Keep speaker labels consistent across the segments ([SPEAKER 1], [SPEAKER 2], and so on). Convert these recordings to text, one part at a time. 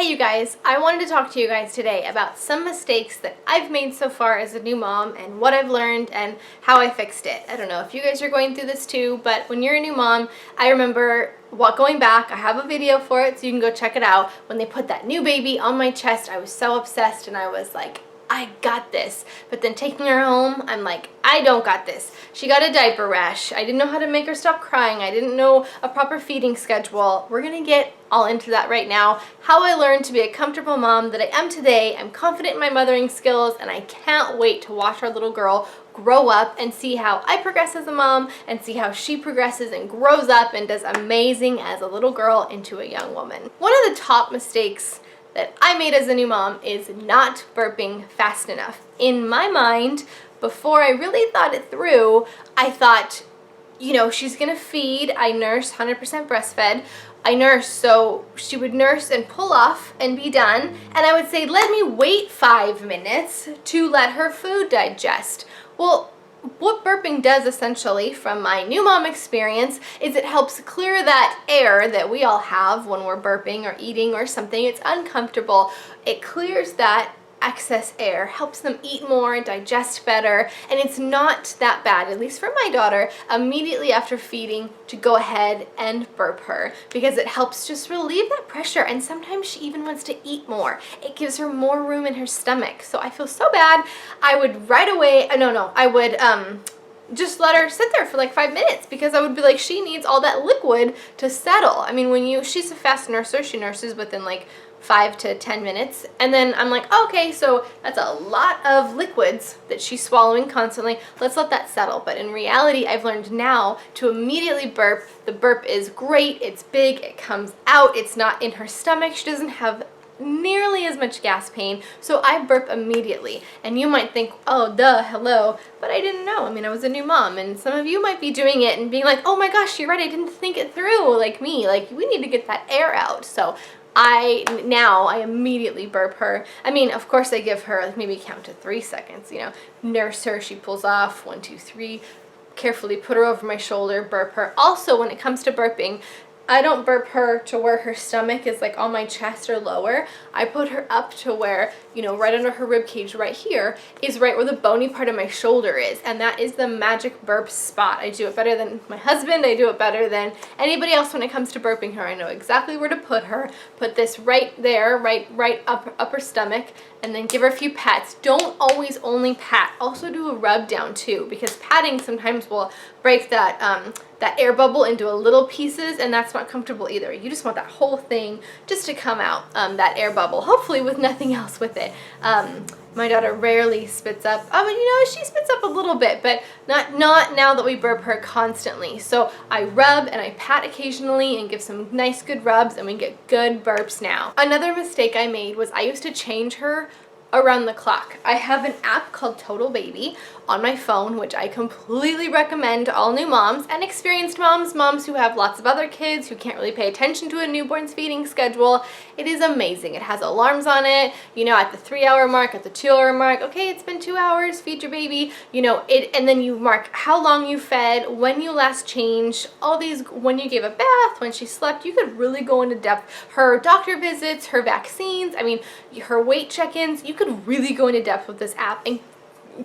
[SPEAKER 1] Hey you guys, I wanted to talk to you guys today about some mistakes that I've made so far as a new mom and what I've learned and how I fixed it. I don't know if you guys are going through this too, but when you're a new mom, I remember going back, I have a video for it so you can go check it out. When they put that new baby on my chest, I was so obsessed and I was like, I got this. But then taking her home, I'm like, I don't got this. She got a diaper rash. I didn't know how to make her stop crying. I didn't know a proper feeding schedule. We're gonna get all into that right now. How I learned to be a comfortable mom that I am today. I'm confident in my mothering skills and I can't wait to watch our little girl grow up and see how I progress as a mom and see how she progresses and grows up and does amazing as a little girl into a young woman. One of the top mistakes that I made as a new mom is not burping fast enough. In my mind, before I really thought it through, I thought, you know, she's gonna feed. I nurse 100% breastfed. I nurse, so she would nurse and pull off and be done. And I would say, let me wait 5 minutes to let her food digest. Well, what burping does essentially, from my new mom experience, is it helps clear that air that we all have when we're burping or eating or something. It's uncomfortable. It clears that excess air, helps them eat more, digest better, and it's not that bad, at least for my daughter, immediately after feeding to go ahead and burp her, because it helps just relieve that pressure, and sometimes she even wants to eat more. It gives her more room in her stomach. So I feel so bad. I would right away, I would just let her sit there for like 5 minutes, because I would be like, she needs all that liquid to settle. I mean, she's a fast nurser, she nurses within like 5 to 10 minutes. And then I'm like, okay, so that's a lot of liquids that she's swallowing constantly. Let's let that settle. But in reality, I've learned now to immediately burp. The burp is great. It's big. It comes out. It's not in her stomach. She doesn't have nearly as much gas pain. So I burp immediately. And you might think, oh, duh, hello. But I didn't know. I mean, I was a new mom. And some of you might be doing it and being like, oh my gosh, you're right. I didn't think it through like me. Like, we need to get that air out. So I immediately burp her. I mean, of course I give her, like, maybe count to 3 seconds, nurse her, she pulls off, 1, 2, 3, carefully put her over my shoulder, burp her. Also, when it comes to burping, I don't burp her to where her stomach is like on my chest or lower. I put her up to where, right under her rib cage right here is right where the bony part of my shoulder is. And that is the magic burp spot. I do it better than my husband. I do it better than anybody else when it comes to burping her. I know exactly where to put her. Put this right there, right upper stomach, and then give her a few pats. Don't always only pat. Also do a rub down too, because patting sometimes will break that air bubble into little pieces, and that's not comfortable either. You just want that whole thing just to come out, that air bubble, hopefully with nothing else with it. My daughter rarely spits up. She spits up a little bit, but not now that we burp her constantly. So I rub and I pat occasionally and give some nice good rubs, and we get good burps now. Another mistake I made was I used to change her around the clock. I have an app called Total Baby on my phone, which I completely recommend to all new moms and experienced moms who have lots of other kids, who can't really pay attention to a newborn's feeding schedule. It is amazing. It has alarms on it, at the 3-hour mark, at the 2-hour mark, okay, it's been 2 hours, feed your baby, and then you mark how long you fed, when you last changed, all these, when you gave a bath, when she slept. You could really go into depth. Her doctor visits, her vaccines, I mean, her weight check-ins. You could really go into depth with this app and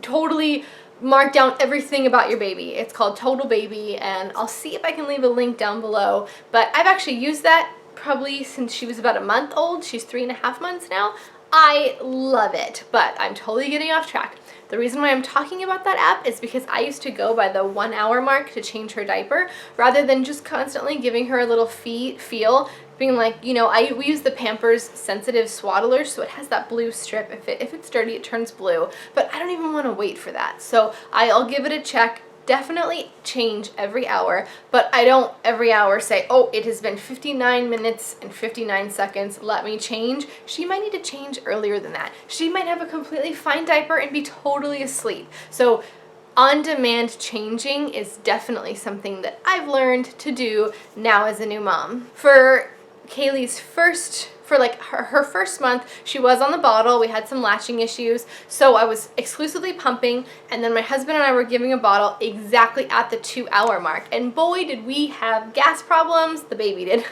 [SPEAKER 1] totally mark down everything about your baby. It's called Total Baby, and I'll see if I can leave a link down below. But I've actually used that probably since she was about a month old. She's 3.5 months now. I love it, but I'm totally getting off track. The reason why I'm talking about that app is because I used to go by the 1-hour mark to change her diaper, rather than just constantly giving her a little feel, being like, we use the Pampers Sensitive Swaddler, so it has that blue strip. If it's dirty, it turns blue, but I don't even want to wait for that. So I'll give it a check. Definitely change every hour, but I don't every hour say, oh, it has been 59 minutes and 59 seconds, let me change. She might need to change earlier than that. She might have a completely fine diaper and be totally asleep. So on-demand changing is definitely something that I've learned to do now as a new mom. For Kaylee's her first month, she was on the bottle. We had some latching issues, so I was exclusively pumping, and then my husband and I were giving a bottle exactly at the 2-hour mark, and boy did we have gas problems. The baby did.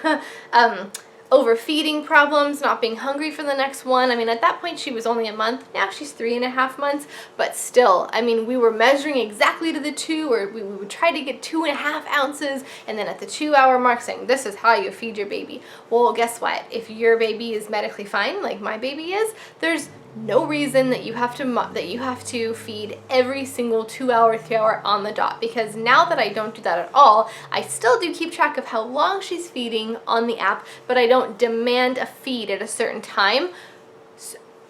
[SPEAKER 1] overfeeding problems, not being hungry for the next one. I mean, at that point she was only a month. Now she's 3.5 months, but still, I mean, we were measuring exactly to the 2, or we would try to get 2.5 ounces, and then at the 2-hour mark saying, this is how you feed your baby. Well, guess what? If your baby is medically fine, like my baby is, there's no reason that you have to feed every single 2-hour, 3-hour on the dot, because now that I don't do that at all, I still do keep track of how long she's feeding on the app, but I don't demand a feed at a certain time.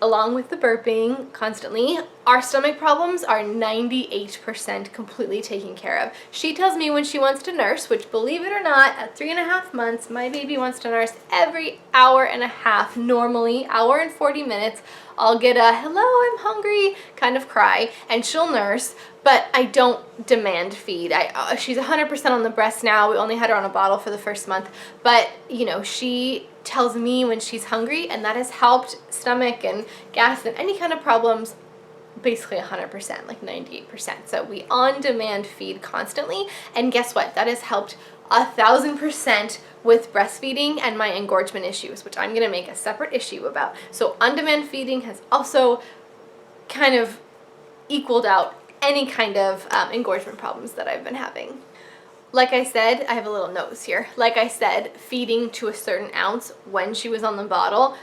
[SPEAKER 1] Along with the burping constantly, our stomach problems are 98% completely taken care of. She tells me when she wants to nurse, which, believe it or not, at 3.5 months, my baby wants to nurse every hour and a half, normally, hour and 40 minutes. I'll get a, hello, I'm hungry, kind of cry, and she'll nurse, but I don't demand feed. She's 100% on the breast now. We only had her on a bottle for the first month, but, you know, she tells me when she's hungry, and that has helped stomach and gas and any kind of problems basically 100%, like 98%. So we on-demand feed constantly, and guess what? That has helped 1,000% with breastfeeding and my engorgement issues, which I'm gonna make a separate issue about. So on-demand feeding has also kind of equaled out any kind of engorgement problems that I've been having. Like I said, I have a little nose here. Like I said, feeding to a certain ounce when she was on the bottle,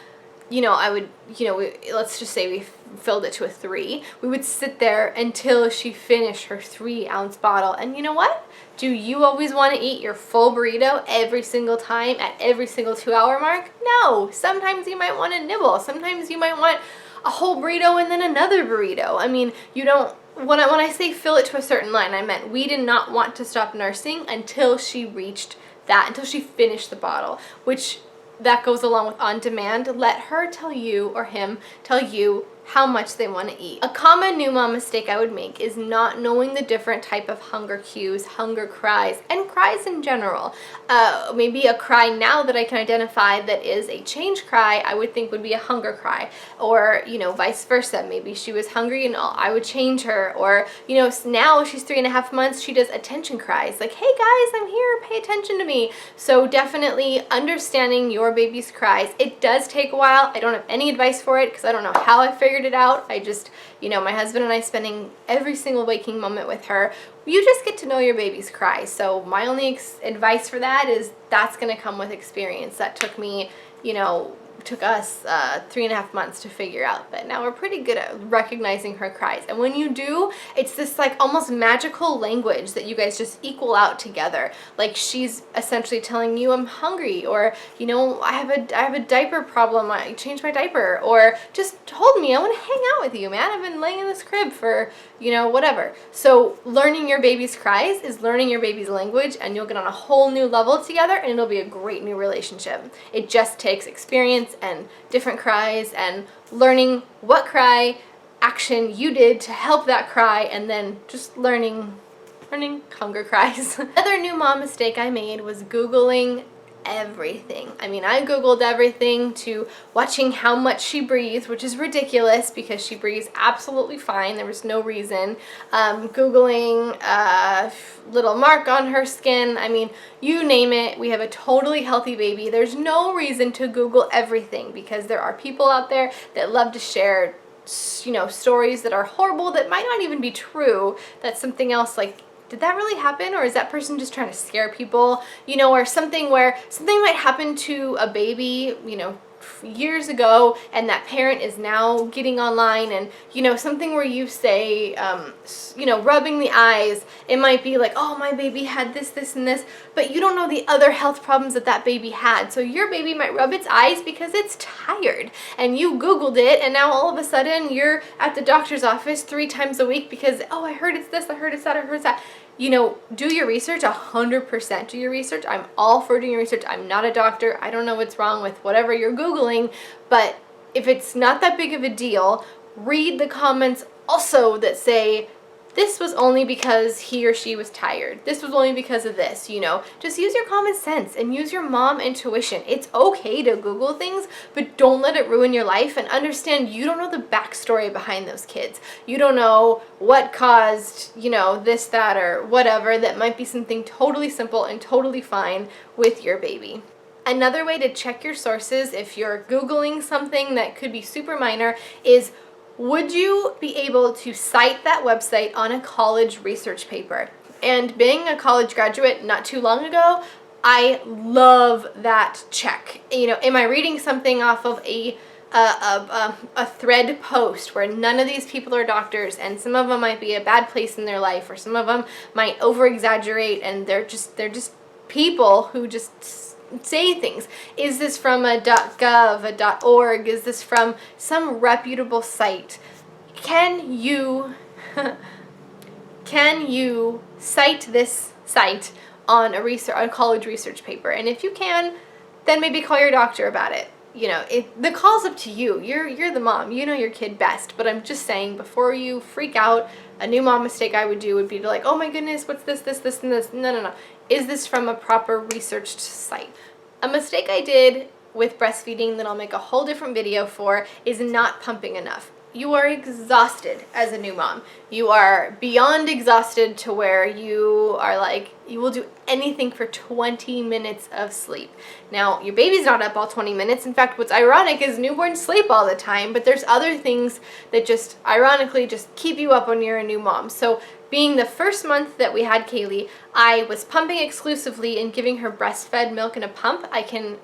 [SPEAKER 1] you know, I would, you know, let's just say we filled it to a 3. We would sit there until she finished her 3-ounce bottle. And you know what? Do you always want to eat your full burrito every single time at every single 2-hour mark? No. Sometimes you might want to nibble. Sometimes you might want a whole burrito and then another burrito. I mean, you don't, when I say fill it to a certain line, I meant we did not want to stop nursing until she reached that, until she finished the bottle, which that goes along with on demand. Let her tell you, or him tell you, how much they want to eat. A common new mom mistake I would make is not knowing the different type of hunger cues, hunger cries, and cries in general. Maybe a cry now that I can identify that is a change cry, I would think would be a hunger cry, or, you know, vice versa. Maybe she was hungry and I would change her, or, you know, now she's 3.5 months, she does attention cries, like, hey guys, I'm here, pay attention to me. So definitely understanding your baby's cries. It does take a while. I don't have any advice for it because I don't know how I figured it out. I just, you know, my husband and I spending every single waking moment with her, you just get to know your baby's cries. So my only advice for that is that's going to come with experience. That took me, you know, took us 3.5 months to figure out, but now we're pretty good at recognizing her cries. And when you do, it's this like almost magical language that you guys just equal out together. Like she's essentially telling you, I'm hungry, or, you know, I have a diaper problem, I changed my diaper, or just hold me, I want to hang out with you, man, I've been laying in this crib for, you know, whatever. So learning your baby's cries is learning your baby's language, and you'll get on a whole new level together, and it'll be a great new relationship. It just takes experience and different cries and learning what cry action you did to help that cry, and then just learning hunger cries. Another new mom mistake I made was Googling everything. I mean, I Googled everything to watching how much she breathes, which is ridiculous because she breathes absolutely fine. There was no reason. Googling little mark on her skin. I mean, you name it. We have a totally healthy baby. There's no reason to Google everything because there are people out there that love to share, you know, stories that are horrible that might not even be true. That's something else, like, did that really happen, or is that person just trying to scare people, you know, or something where something might happen to a baby, you know, years ago, and that parent is now getting online, and, you know, something where you say, you know, rubbing the eyes, it might be like, oh, my baby had this, this, and this, but you don't know the other health problems that that baby had. So your baby might rub its eyes because it's tired, and you Googled it, and now all of a sudden you're at the doctor's office 3 times a week because, oh, I heard it's this, I heard it's that, I heard it's that. You know, do your research, 100% do your research. I'm all for doing your research. I'm not a doctor. I don't know what's wrong with whatever you're Googling, but if it's not that big of a deal, read the comments also that say, this was only because he or she was tired. This was only because of this, you know. Just use your common sense and use your mom intuition. It's okay to Google things, but don't let it ruin your life, and understand you don't know the backstory behind those kids. You don't know what caused, you know, this, that, or whatever. That might be something totally simple and totally fine with your baby. Another way to check your sources if you're Googling something that could be super minor is, would you be able to cite that website on a college research paper? And being a college graduate not too long ago, I love that check. You know, am I reading something off of a thread post where none of these people are doctors, and some of them might be a bad place in their life, or some of them might over exaggerate, and they're just people who just say things. Is this from a .gov, a .org? Is this from some reputable site? Can you cite this site on a college research paper? And if you can, then maybe call your doctor about it. You know, the call's up to you. You're the mom. You know your kid best. But I'm just saying, before you freak out, a new mom mistake I would do would be to like, oh my goodness, what's this, and this? No. Is this from a proper researched site? A mistake I did with breastfeeding that I'll make a whole different video for is not pumping enough. You are exhausted as a new mom. You are beyond exhausted to where you are like, you will do anything for 20 minutes of sleep. Now, your baby's not up all 20 minutes. In fact, what's ironic is newborns sleep all the time, but there's other things that just ironically just keep you up when you're a new mom. So being the first month that we had Kaylee, I was pumping exclusively and giving her breastfed milk in a pump. I can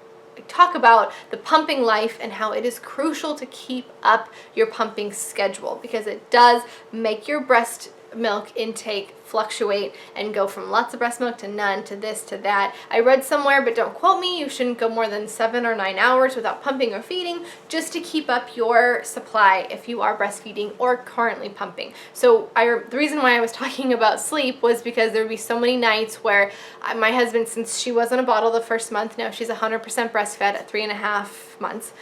[SPEAKER 1] talk about the pumping life and how it is crucial to keep up your pumping schedule, because it does make your breast milk intake fluctuate and go from lots of breast milk to none to this to that. I read somewhere, but don't quote me, you shouldn't go more than 7 or 9 hours without pumping or feeding, just to keep up your supply if you are breastfeeding or currently pumping. So the reason why I was talking about sleep was because there would be so many nights where my husband, since she was on a bottle the first month, now she's 100% breastfed at 3.5 months.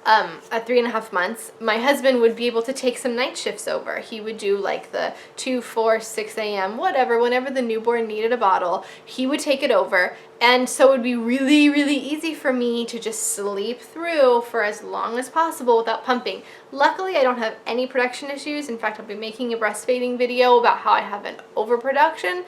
[SPEAKER 1] At 3.5 months, my husband would be able to take some night shifts over. He would do like the 2, 4, 6 a.m., whatever, whenever the newborn needed a bottle, he would take it over. And so it would be really, really easy for me to just sleep through for as long as possible without pumping. Luckily, I don't have any production issues. In fact, I'll be making a breastfeeding video about how I have an overproduction.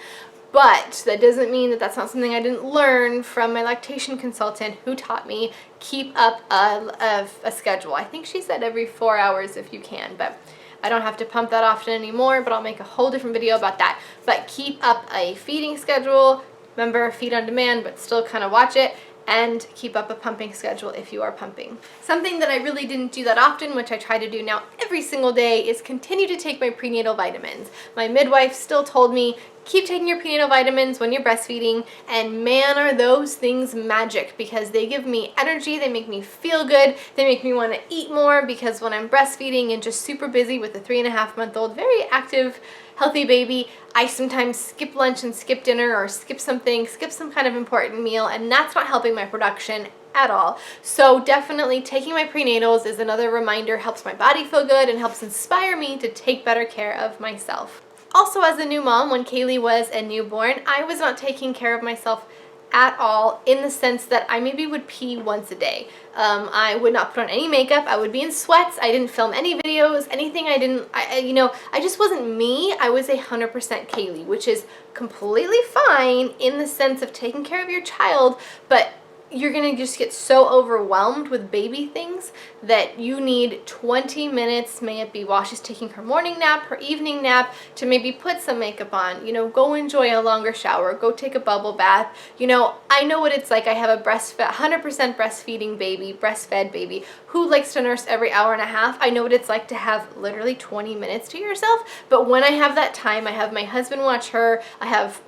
[SPEAKER 1] But that doesn't mean that that's not something I didn't learn from my lactation consultant, who taught me keep up a schedule. I think she said every 4 hours if you can, but I don't have to pump that often anymore, but I'll make a whole different video about that. But keep up a feeding schedule. Remember, feed on demand, but still kind of watch it. And keep up a pumping schedule if you are pumping. Something that I really didn't do that often, which I try to do now every single day, is continue to take my prenatal vitamins. My midwife still told me, keep taking your prenatal vitamins when you're breastfeeding, and man, are those things magic, because they give me energy, they make me feel good, they make me want to eat more, because when I'm breastfeeding and just super busy with a 3.5-month-old, very active, healthy baby, I sometimes skip lunch and skip dinner, or skip some kind of important meal, and that's not helping my production at all. So definitely taking my prenatals is another reminder, helps my body feel good and helps inspire me to take better care of myself. Also, as a new mom, when Kaylee was a newborn, I was not taking care of myself at all, in the sense that I maybe would pee once a day. I would not put on any makeup. I would be in sweats. I didn't film any videos, anything. I just wasn't me. I was 100% Kaylee, which is completely fine in the sense of taking care of your child, but you're gonna just get so overwhelmed with baby things that you need 20 minutes, may it be while she's taking her morning nap, her evening nap, to maybe put some makeup on, go enjoy a longer shower, go take a bubble bath. I know what it's like. I have a 100% breastfeeding baby, breastfed baby, who likes to nurse every hour and a half. I know what it's like to have literally 20 minutes to yourself, but when I have that time, I have my husband watch her, I have,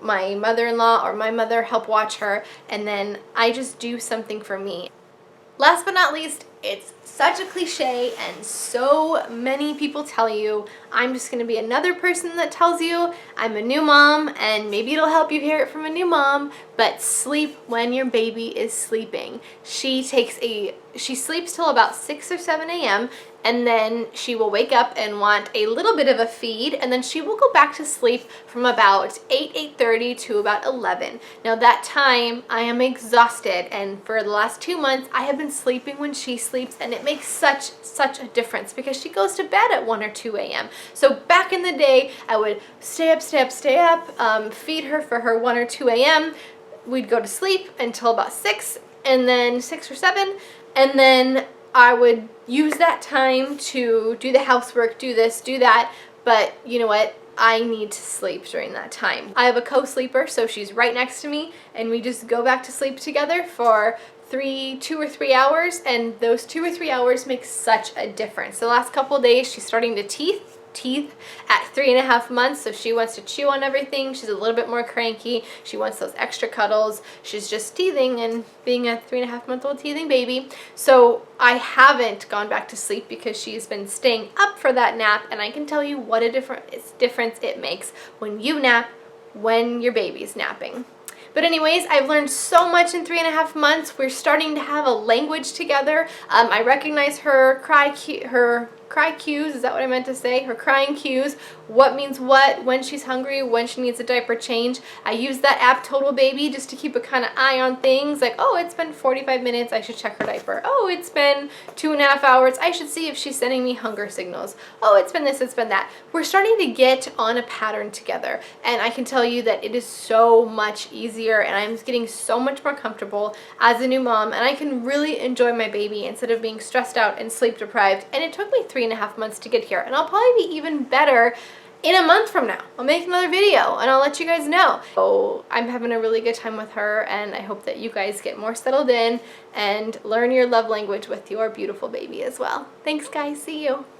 [SPEAKER 1] my mother-in-law or my mother help watch her, and then I just do something for me. Last but not least, it's such a cliche and so many people tell you, I'm just going to be another person that tells you I'm a new mom, and maybe it'll help you hear it from a new mom, but sleep when your baby is sleeping. She sleeps till about 6 or 7 a.m. and then she will wake up and want a little bit of a feed, and then she will go back to sleep from about 8:30 to about 11. Now that time I am exhausted, and for the last 2 months I have been sleeping when she sleeps, and it makes such a difference because she goes to bed at 1 or 2 a.m. So back in the day, I would stay up, feed her for her 1 or 2 a.m. We'd go to sleep until about 6, and then 6 or 7, and then I would use that time to do the housework, do this, do that, but you know what? I need to sleep during that time. I have a co-sleeper, so she's right next to me, and we just go back to sleep together for 2 or 3 hours, and those 2 or 3 hours make such a difference. The last couple of days, she's starting to teeth at 3.5 months, so she wants to chew on everything. She's a little bit more cranky. She wants those extra cuddles. She's just teething and being a 3.5-month-old teething baby. So I haven't gone back to sleep because she's been staying up for that nap, and I can tell you what a difference it makes when you nap when your baby's napping. But anyways, I've learned so much in 3.5 months. We're starting to have a language together. I recognize her cry cues, is that what I meant to say? Her crying cues, what means what, when she's hungry, when she needs a diaper change. I use that app Total Baby just to keep a kind of eye on things like, oh, it's been 45 minutes, I should check her diaper. Oh, it's been 2.5 hours, I should see if she's sending me hunger signals. Oh, it's been this, it's been that. We're starting to get on a pattern together, and I can tell you that it is so much easier, and I'm getting so much more comfortable as a new mom, and I can really enjoy my baby instead of being stressed out and sleep deprived. And it took me 3.5 months to get here, and I'll probably be even better in a month from now. I'll make another video and I'll let you guys know. So I'm having a really good time with her, and I hope that you guys get more settled in and learn your love language with your beautiful baby as well. Thanks guys, see you.